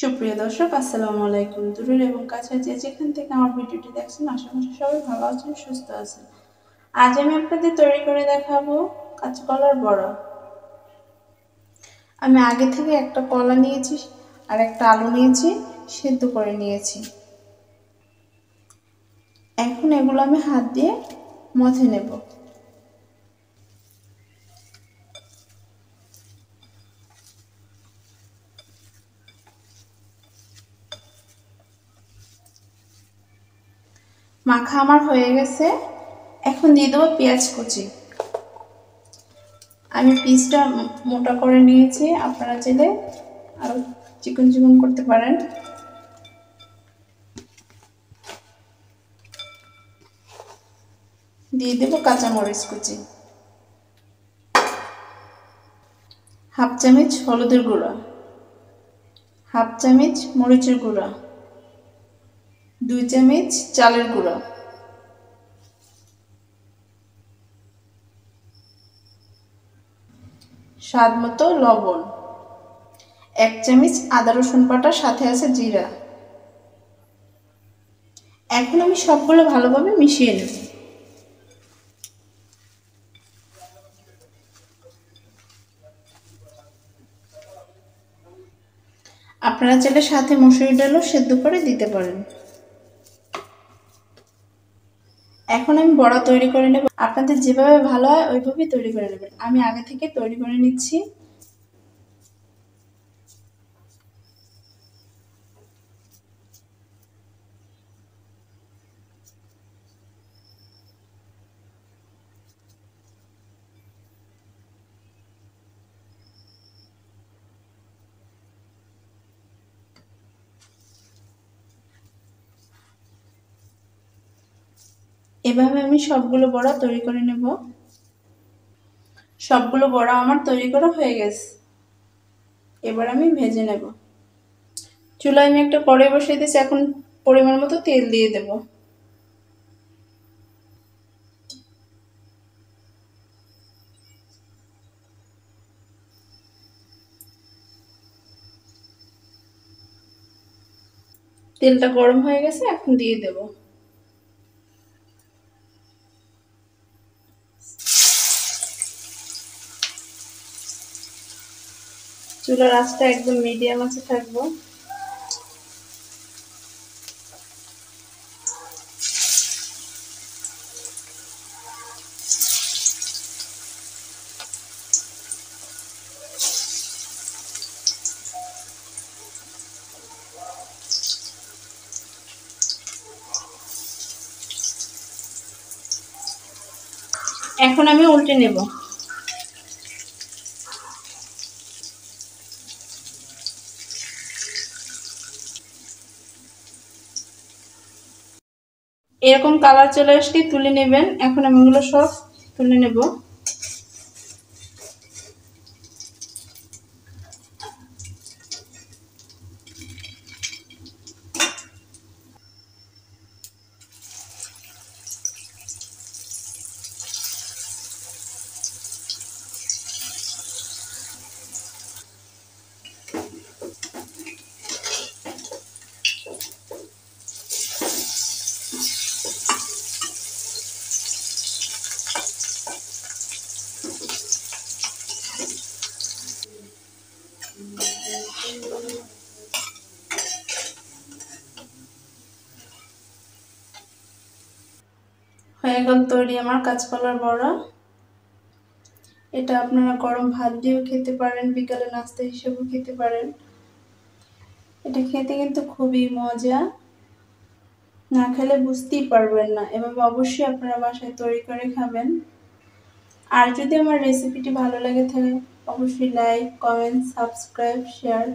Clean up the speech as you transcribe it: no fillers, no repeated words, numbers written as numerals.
সুপ্রিয় দর্শক, আসসালামু আলাইকুম। দূরের এবং কাছে যে যেখান থেকে আমার ভিডিওটি দেখছেন, আশা করি সবাই ভালো আছেন, সুস্থ আছেন। আজ আমি আপনাদের তৈরি করে দেখাবো কাঁচকলার বড়া। আমি আগে থেকে একটা কলা নিয়েছি আর একটা আলু নিয়েছি, সেদ্ধ করে নিয়েছি। এখন এগুলো আমি হাত দিয়ে মথে নেব। মাখা আমার হয়ে গেছে। এখন দিয়ে দেবো পেঁয়াজ কুচি। আমি পিসটা মোটা করে নিয়েছি, আপনারা চাইলে আরো চিকন চিকন করতে পারেন। দিয়ে দেবো কাঁচামরিচ কুচি, হাফ চামচ হলুদের গুঁড়া, হাফ চামচ মরিচের গুঁড়া, 2 চামচ চালের গুঁড়া, স্বাদ মতো লবণ, 1 চামচ আদা রসুন বাটা, সাথে আছে জিরা। এখন আমি সবগুলো ভালোভাবে মিশিয়ে নেব। আপনারা চাইলে সাথে মসুরি ডালও সেদ্ধ করে দিতে পারেন। এখন আমি বড়া তৈরি করে নেব। আপনাদের যেভাবে ভালো হয় ওইভাবেই তৈরি করে নেবেন। আমি আগে থেকে তৈরি করে নিচ্ছি। এভাবে আমি সবগুলো বড়া তৈরি করে নেব। সবগুলো বড়া আমার তৈরি করা হয়ে গেছে। এবার আমি ভেজে নেব। চুলায় আমি একটা কড়াই বসিয়ে দিয়েছি, এখন পরিমাণ মতো তেল দিয়ে দেব। তেলটা গরম হয়ে গেছে, এখন দিয়ে দেব। চুলার আঁচটা একদম মিডিয়াম আঁচে থাকবো। এখন আমি উল্টে নেব। এরকম কালার চলে আসলে তুলে নেবেন। এখন আমি এগুলো সব তুলে নেব। হয়ে গেল তৈরি আমার কাঁচকলার বড়া। এটা আপনারা গরম ভাত দিয়েও খেতে পারেন, বিকালে নাস্তা হিসেবেও খেতে পারেন। এটা খেতে কিন্তু খুবই মজা, না খেলে বুঝতেই পারবেন না। এভাবে অবশ্যই আপনারা বাসায় তৈরি করে খাবেন। আর যদি আমার রেসিপিটি ভালো লাগে থাকে, অবশ্যই লাইক, কমেন্ট, সাবস্ক্রাইব, শেয়ার